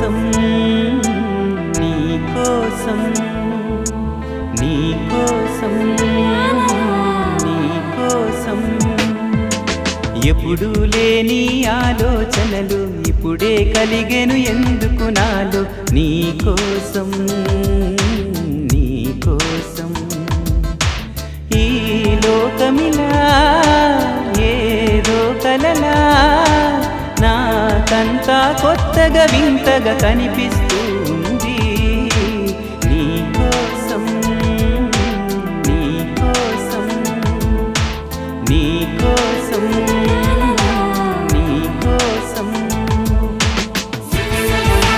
కోసం నీ కోసం నీ కోసం నీ కోసం ఎప్పుడూ లేని ఆలోచనలు ఇప్పుడే కలిగెను ఎందుకు నాలో నీ కోసం నీ కోసం ఈ లోకమిలా ఏదో కలలా నాకంతా కొత్తగా వింతగా కనిపిస్తూ